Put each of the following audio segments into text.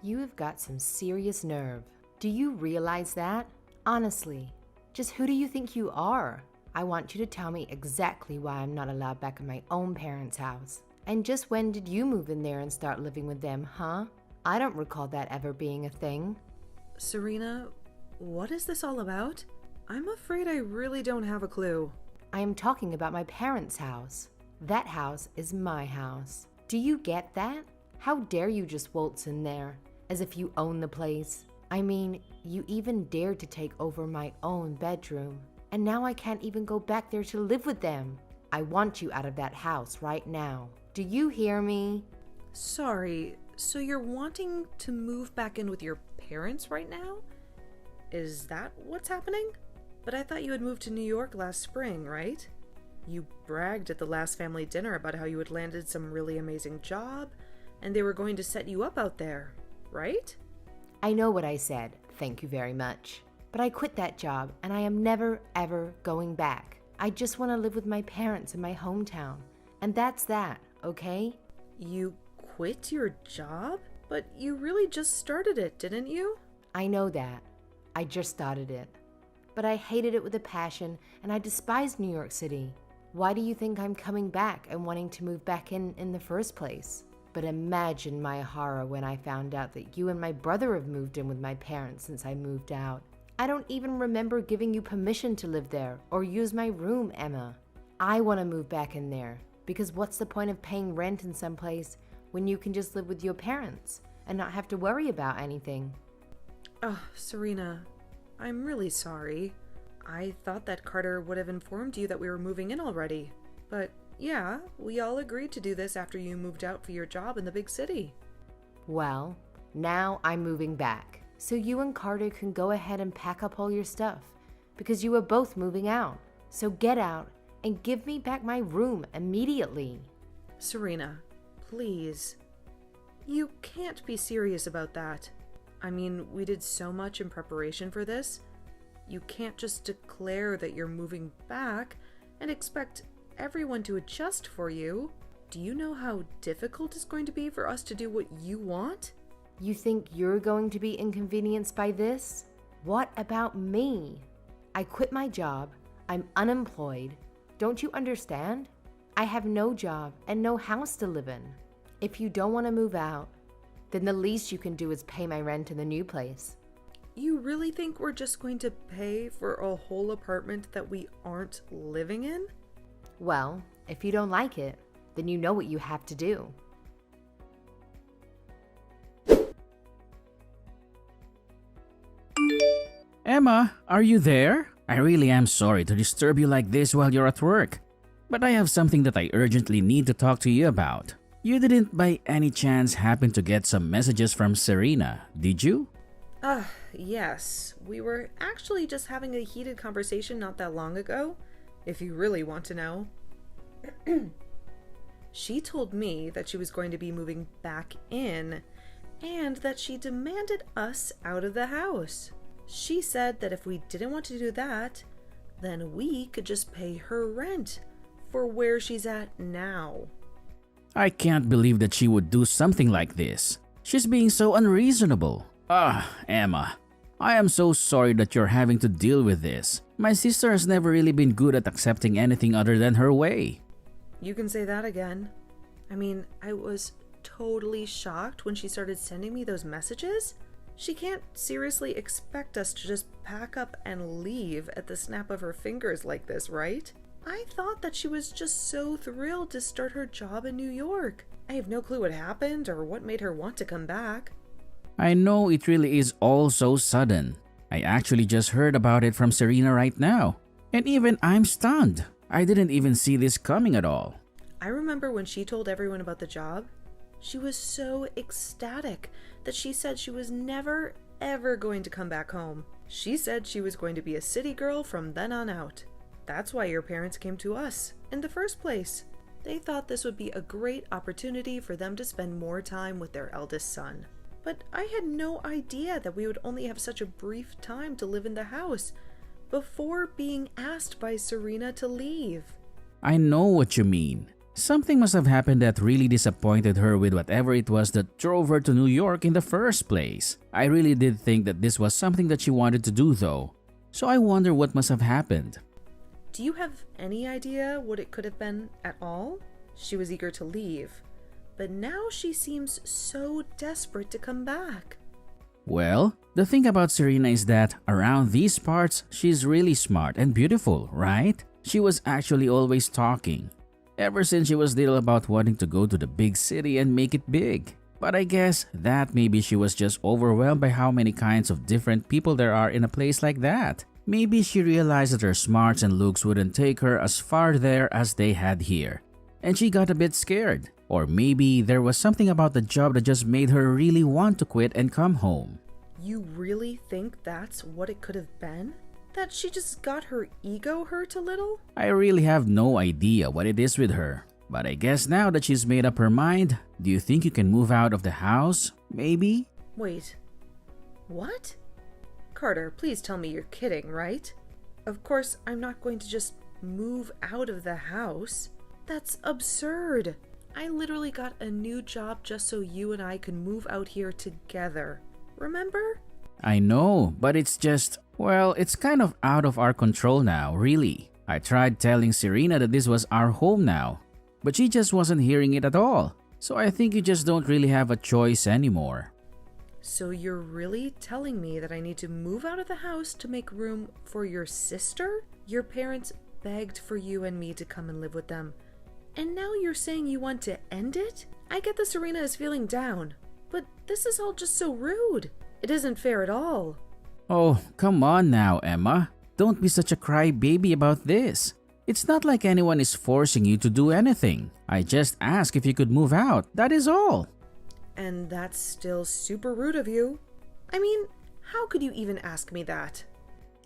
You have got some serious nerve. Do you realize that? Honestly, just who do you think you are? I want you to tell me exactly why I'm not allowed back in my own parents' house. And just when did you move in there and start living with them, huh? I don't recall that ever being a thing. Serena, what is this all about? I'm afraid I really don't have a clue. I am talking about my parents' house. That house is my house. Do you get that? How dare you just waltz in there, as if you own the place? I mean, you even dared to take over my own bedroom. And now I can't even go back there to live with them. I want you out of that house right now. Do you hear me? Sorry, so you're wanting to move back in with your parents right now? Is that what's happening? But I thought you had moved to New York last spring, right? You bragged at the last family dinner about how you had landed some really amazing job, and they were going to set you up out there, right? I know what I said, thank you very much. But I quit that job, and I am never, ever going back. I just want to live with my parents in my hometown. And that's that, okay? You quit your job? But you really just started it, didn't you? I know that. I just started it. But I hated it with a passion, and I despised New York City. Why do you think I'm coming back and wanting to move back in the first place? But imagine my horror when I found out that you and my brother have moved in with my parents since I moved out. I don't even remember giving you permission to live there or use my room, Emma. I want to move back in there because what's the point of paying rent in some place when you can just live with your parents and not have to worry about anything? Oh, Serena, I'm really sorry. I thought that Carter would have informed you that we were moving in already. But yeah, we all agreed to do this after you moved out for your job in the big city. Well, now I'm moving back. So you and Carter can go ahead and pack up all your stuff because you are both moving out. So get out and give me back my room immediately. Serena, please. You can't be serious about that. I mean, we did so much in preparation for this. You can't just declare that you're moving back and expect everyone to adjust for you. Do you know how difficult it's going to be for us to do what you want? You think you're going to be inconvenienced by this? What about me? I quit my job. I'm unemployed. Don't you understand? I have no job and no house to live in. If you don't want to move out, then the least you can do is pay my rent in the new place. You really think we're just going to pay for a whole apartment that we aren't living in? Well, if you don't like it, then you know what you have to do. Emma, are you there? I really am sorry to disturb you like this while you're at work, but I have something that I urgently need to talk to you about. You didn't by any chance happen to get some messages from Serena, did you? Yes. We were actually just having a heated conversation not that long ago, if you really want to know. She told me that she was going to be moving back in, and that she demanded us out of the house. She said that if we didn't want to do that, then we could just pay her rent for where she's at now. I can't believe that she would do something like this. She's being so unreasonable. Emma, I am so sorry that you're having to deal with this. My sister has never really been good at accepting anything other than her way. You can say that again. I mean, I was totally shocked when she started sending me those messages. She can't seriously expect us to just pack up and leave at the snap of her fingers like this, right? I thought that she was just so thrilled to start her job in New York. I have no clue what happened or what made her want to come back. I know it really is all so sudden. I actually just heard about it from Serena right now. And even I'm stunned. I didn't even see this coming at all. I remember when she told everyone about the job. She was so ecstatic that she said she was never, ever going to come back home. She said she was going to be a city girl from then on out. That's why your parents came to us in the first place. They thought this would be a great opportunity for them to spend more time with their eldest son. But I had no idea that we would only have such a brief time to live in the house before being asked by Serena to leave. I know what you mean. Something must have happened that really disappointed her with whatever it was that drove her to New York in the first place. I really did think that this was something that she wanted to do though. So I wonder what must have happened. Do you have any idea what it could have been at all? She was eager to leave, but now she seems so desperate to come back. Well, the thing about Serena is that around these parts, she's really smart and beautiful, right? She was actually always talking. Ever since she was little about wanting to go to the big city and make it big. But I guess that maybe she was just overwhelmed by how many kinds of different people there are in a place like that. Maybe she realized that her smarts and looks wouldn't take her as far there as they had here. And she got a bit scared. Or maybe there was something about the job that just made her really want to quit and come home. You really think that's what it could have been? That she just got her ego hurt a little? I really have no idea what it is with her. But I guess now that she's made up her mind, do you think you can move out of the house? Maybe? Wait. What? Carter, please tell me you're kidding, right? Of course, I'm not going to just move out of the house. That's absurd. I literally got a new job just so you and I can move out here together. Remember? I know, but it's just, well, it's kind of out of our control now, really. I tried telling Serena that this was our home now, but she just wasn't hearing it at all. So I think you just don't really have a choice anymore. So you're really telling me that I need to move out of the house to make room for your sister? Your parents begged for you and me to come and live with them. And now you're saying you want to end it? I get that Serena is feeling down, but this is all just so rude. It isn't fair at all. Oh, come on now, Emma. Don't be such a crybaby about this. It's not like anyone is forcing you to do anything. I just asked if you could move out, that is all. And that's still super rude of you. I mean, how could you even ask me that?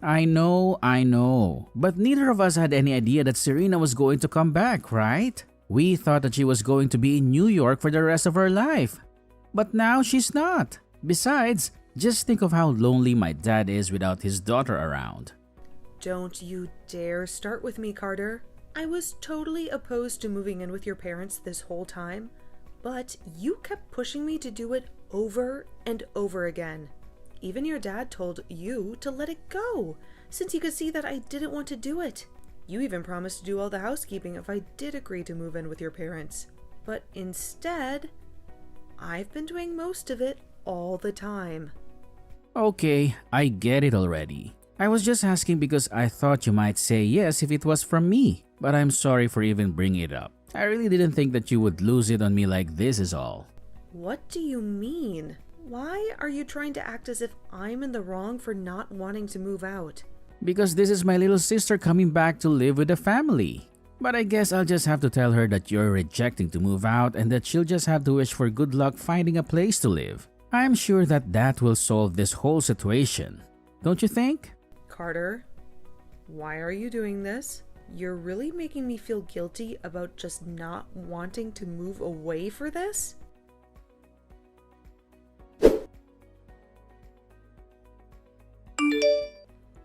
I know. But neither of us had any idea that Serena was going to come back, right? We thought that she was going to be in New York for the rest of her life. But now she's not. Besides, just think of how lonely my dad is without his daughter around. Don't you dare start with me, Carter. I was totally opposed to moving in with your parents this whole time, but you kept pushing me to do it over and over again. Even your dad told you to let it go, since he could see that I didn't want to do it. You even promised to do all the housekeeping if I did agree to move in with your parents. But instead, I've been doing most of it all the time. Okay, I get it already. I was just asking because I thought you might say yes if it was from me, but I'm sorry for even bringing it up. I really didn't think that you would lose it on me like this is all. What do you mean? Why are you trying to act as if I'm in the wrong for not wanting to move out? Because this is my little sister coming back to live with the family. But I guess I'll just have to tell her that you're rejecting to move out and that she'll just have to wish for good luck finding a place to live. I'm sure that that will solve this whole situation. Don't you think? Carter, why are you doing this? You're really making me feel guilty about just not wanting to move away for this?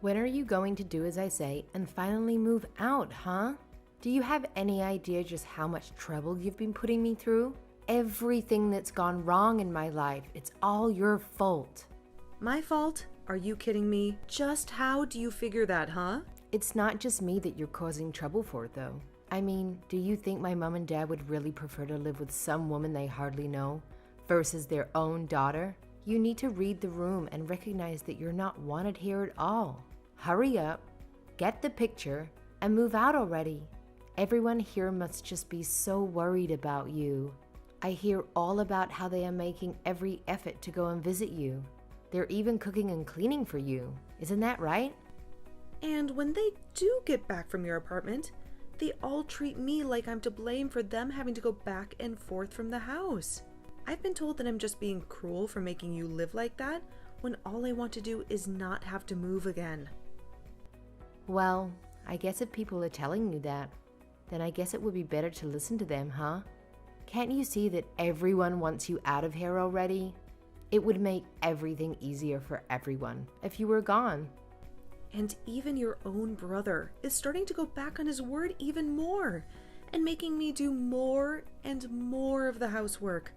When are you going to do as I say and finally move out, huh? Do you have any idea just how much trouble you've been putting me through? Everything that's gone wrong in my life, it's all your fault. My fault? Are you kidding me? Just how do you figure that, huh? It's not just me that you're causing trouble for, though. I mean, do you think my mom and dad would really prefer to live with some woman they hardly know versus their own daughter? You need to read the room and recognize that you're not wanted here at all. Hurry up, get the picture, and move out already. Everyone here must just be so worried about you. I hear all about how they are making every effort to go and visit you. They're even cooking and cleaning for you. Isn't that right? And when they do get back from your apartment, they all treat me like I'm to blame for them having to go back and forth from the house. I've been told that I'm just being cruel for making you live like that when all I want to do is not have to move again. Well, I guess if people are telling you that, then I guess it would be better to listen to them, huh? Can't you see that everyone wants you out of here already? It would make everything easier for everyone if you were gone. And even your own brother is starting to go back on his word even more. and making me do more and more of the housework.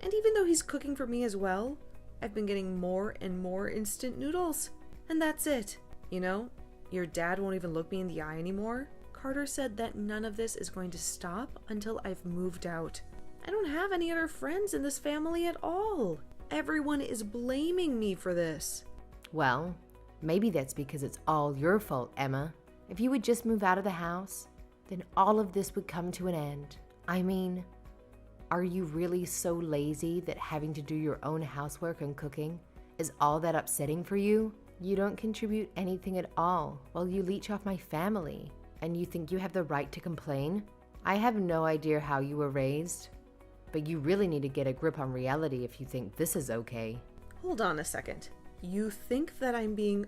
And even though he's cooking for me as well, I've been getting more and more instant noodles. And that's it. You know, your dad won't even look me in the eye anymore. Carter said that none of this is going to stop until I've moved out. I don't have any other friends in this family at all. Everyone is blaming me for this. Well, maybe that's because it's all your fault, Emma. If you would just move out of the house, then all of this would come to an end. I mean, are you really so lazy that having to do your own housework and cooking is all that upsetting for you? You don't contribute anything at all while you leech off my family, and you think you have the right to complain? I have no idea how you were raised, but you really need to get a grip on reality if you think this is okay. Hold on a second. You think that I'm being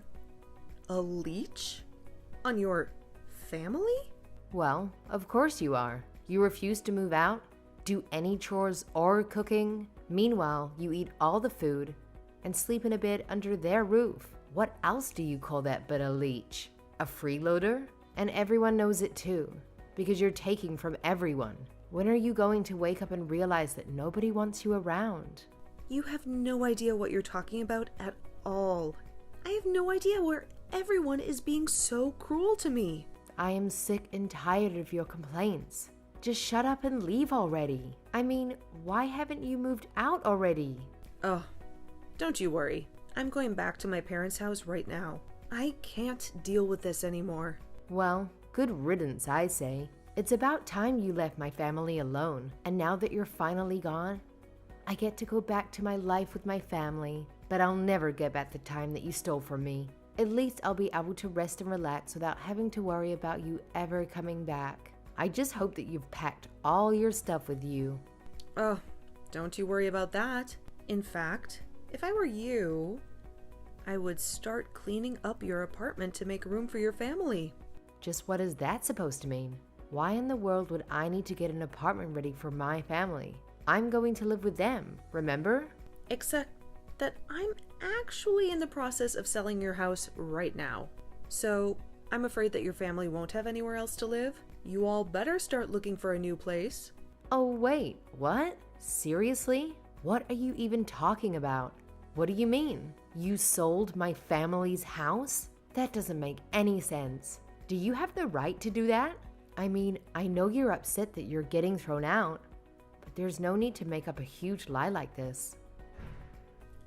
a leech on your family? Well, of course you are. You refuse to move out, do any chores or cooking. Meanwhile, you eat all the food and sleep in a bed under their roof. What else do you call that but a leech? A freeloader? And everyone knows it too, because you're taking from everyone. When are you going to wake up and realize that nobody wants you around? You have no idea what you're talking about at all. I have no idea where everyone is being so cruel to me. I am sick and tired of your complaints. Just shut up and leave already. I mean, why haven't you moved out already? Oh, don't you worry. I'm going back to my parents' house right now. I can't deal with this anymore. Well, good riddance, I say. It's about time you left my family alone. And now that you're finally gone, I get to go back to my life with my family. But I'll never get back the time that you stole from me. At least I'll be able to rest and relax without having to worry about you ever coming back. I just hope that you've packed all your stuff with you. Oh, don't you worry about that. In fact, if I were you, I would start cleaning up your apartment to make room for your family. Just what is that supposed to mean? Why in the world would I need to get an apartment ready for my family? I'm going to live with them, remember? Except that I'm actually in the process of selling your house right now. So I'm afraid that your family won't have anywhere else to live. You all better start looking for a new place. Oh wait, what? Seriously? What are you even talking about? What do you mean? You sold my family's house? That doesn't make any sense. Do you have the right to do that? I mean, I know you're upset that you're getting thrown out, but there's no need to make up a huge lie like this.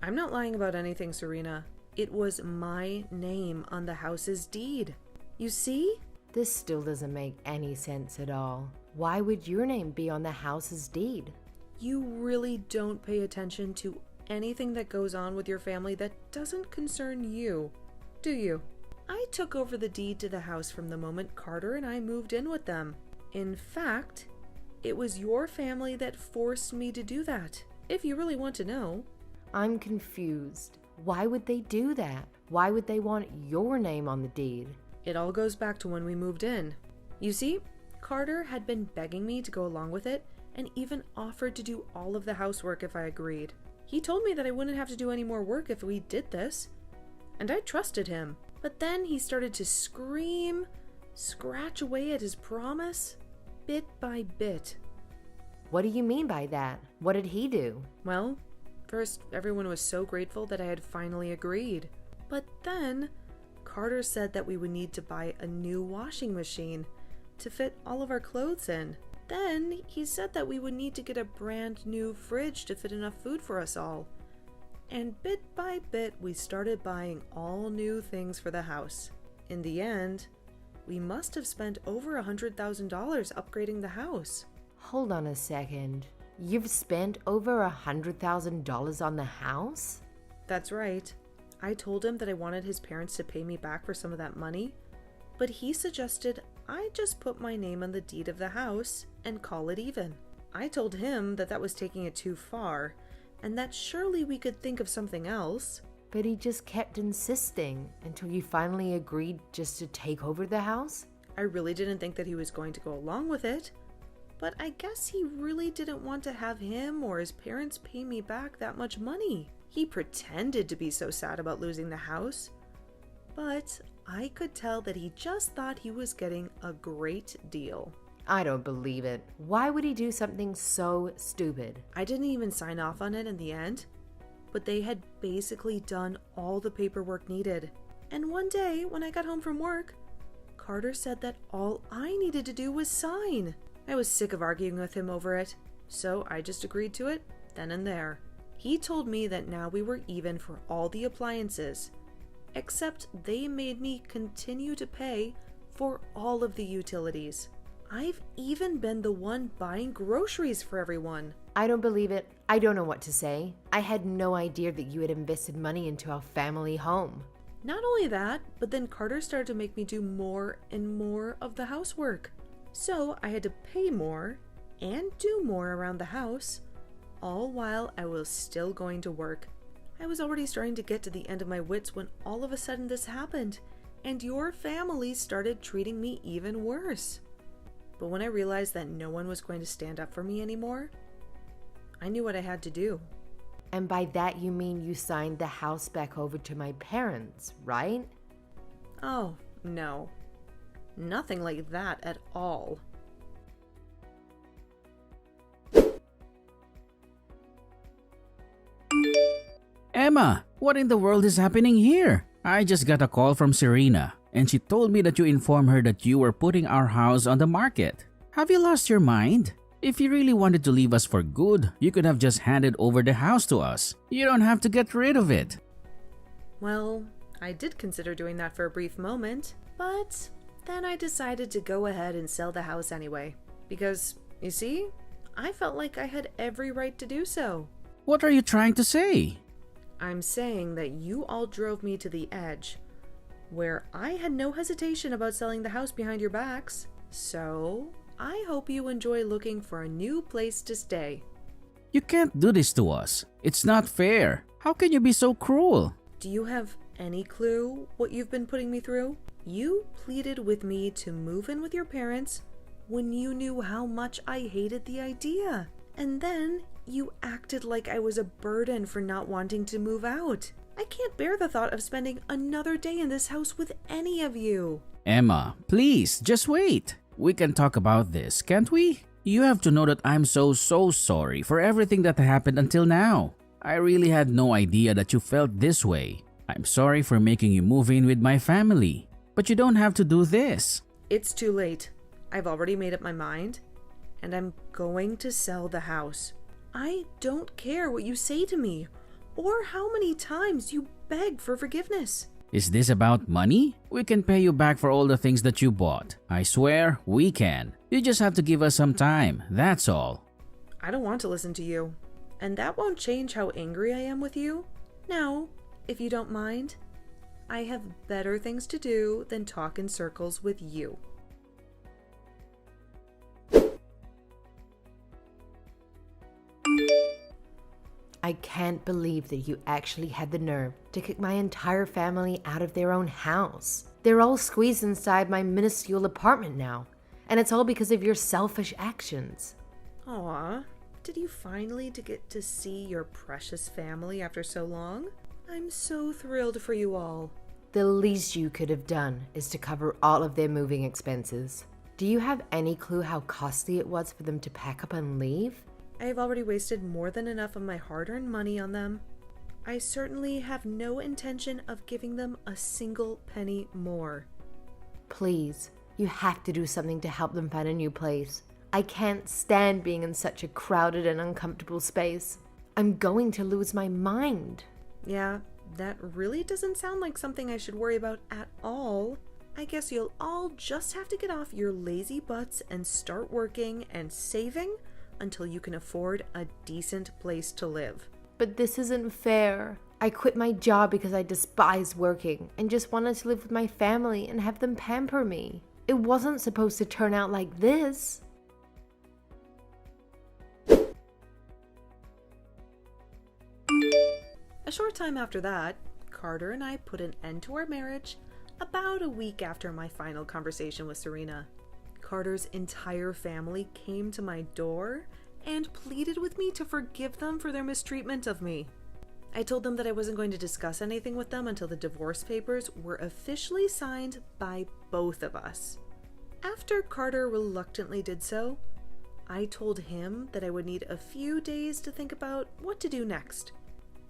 I'm not lying about anything, Serena. It was my name on the house's deed. You see? This still doesn't make any sense at all. Why would your name be on the house's deed? You really don't pay attention to anything that goes on with your family that doesn't concern you, do you? I took over the deed to the house from the moment Carter and I moved in with them. In fact, it was your family that forced me to do that, if you really want to know. I'm confused. Why would they do that? Why would they want your name on the deed? It all goes back to when we moved in. You see, Carter had been begging me to go along with it and even offered to do all of the housework if I agreed. He told me that I wouldn't have to do any more work if we did this, and I trusted him. But then he started to scream, scratch away at his promise, bit by bit. What do you mean by that? What did he do? Well, first, everyone was so grateful that I had finally agreed. But then, Carter said that we would need to buy a new washing machine to fit all of our clothes in. Then, he said that we would need to get a brand new fridge to fit enough food for us all. And bit by bit, we started buying all new things for the house. In the end, we must have spent over $100,000 upgrading the house. Hold on a second. You've spent over $100,000 on the house? That's right. I told him that I wanted his parents to pay me back for some of that money, but he suggested I just put my name on the deed of the house and call it even. I told him that that was taking it too far, and that surely we could think of something else. But he just kept insisting until you finally agreed just to take over the house? I really didn't think that he was going to go along with it, but I guess he really didn't want to have him or his parents pay me back that much money. He pretended to be so sad about losing the house, but I could tell that he just thought he was getting a great deal. I don't believe it. Why would he do something so stupid? I didn't even sign off on it in the end, but they had basically done all the paperwork needed. And one day, when I got home from work, Carter said that all I needed to do was sign. I was sick of arguing with him over it, so I just agreed to it then and there. He told me that now we were even for all the appliances, except they made me continue to pay for all of the utilities. I've even been the one buying groceries for everyone. I don't believe it. I don't know what to say. I had no idea that you had invested money into our family home. Not only that, but then Carter started to make me do more and more of the housework. So I had to pay more and do more around the house, all while I was still going to work. I was already starting to get to the end of my wits when all of a sudden this happened, and your family started treating me even worse. But when I realized that no one was going to stand up for me anymore, I knew what I had to do. And by that you mean you signed the house back over to my parents, right? Oh, no. Nothing like that at all. Emma, what in the world is happening here? I just got a call from Serena, and she told me that you informed her that you were putting our house on the market. Have you lost your mind? If you really wanted to leave us for good, you could have just handed over the house to us. You don't have to get rid of it. Well, I did consider doing that for a brief moment, but then I decided to go ahead and sell the house anyway. Because, you see, I felt like I had every right to do so. What are you trying to say? I'm saying that you all drove me to the edge, where I had no hesitation about selling the house behind your backs. So, I hope you enjoy looking for a new place to stay. You can't do this to us. It's not fair. How can you be so cruel? Do you have any clue what you've been putting me through? You pleaded with me to move in with your parents when you knew how much I hated the idea. And then you acted like I was a burden for not wanting to move out. I can't bear the thought of spending another day in this house with any of you. Emma, please, just wait. We can talk about this, can't we? You have to know that I'm so sorry for everything that happened until now. I really had no idea that you felt this way. I'm sorry for making you move in with my family. But you don't have to do this. It's too late. I've already made up my mind, and I'm going to sell the house. I don't care what you say to me, or how many times you beg for forgiveness. Is this about money? We can pay you back for all the things that you bought. I swear, we can. You just have to give us some time, that's all. I don't want to listen to you, and that won't change how angry I am with you. Now, if you don't mind, I have better things to do than talk in circles with you. I can't believe that you actually had the nerve to kick my entire family out of their own house. They're all squeezed inside my minuscule apartment now, and it's all because of your selfish actions. Aw, did you finally get to see your precious family after so long? I'm so thrilled for you all. The least you could have done is to cover all of their moving expenses. Do you have any clue how costly it was for them to pack up and leave? I have already wasted more than enough of my hard-earned money on them. I certainly have no intention of giving them a single penny more. Please, you have to do something to help them find a new place. I can't stand being in such a crowded and uncomfortable space. I'm going to lose my mind. Yeah, that really doesn't sound like something I should worry about at all. I guess you'll all just have to get off your lazy butts and start working and saving until you can afford a decent place to live. But this isn't fair. I quit my job because I despise working and just wanted to live with my family and have them pamper me. It wasn't supposed to turn out like this. A short time after that, Carter and I put an end to our marriage about a week after my final conversation with Serena. Carter's entire family came to my door and pleaded with me to forgive them for their mistreatment of me. I told them that I wasn't going to discuss anything with them until the divorce papers were officially signed by both of us. After Carter reluctantly did so, I told him that I would need a few days to think about what to do next.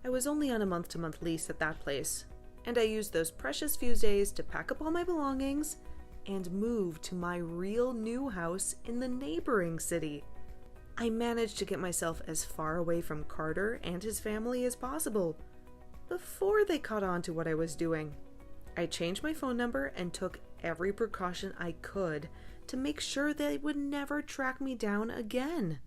I was only on a month-to-month lease at that place, and I used those precious few days to pack up all my belongings and move to my real new house in the neighboring city. I managed to get myself as far away from Carter and his family as possible before they caught on to what I was doing. I changed my phone number and took every precaution I could to make sure they would never track me down again.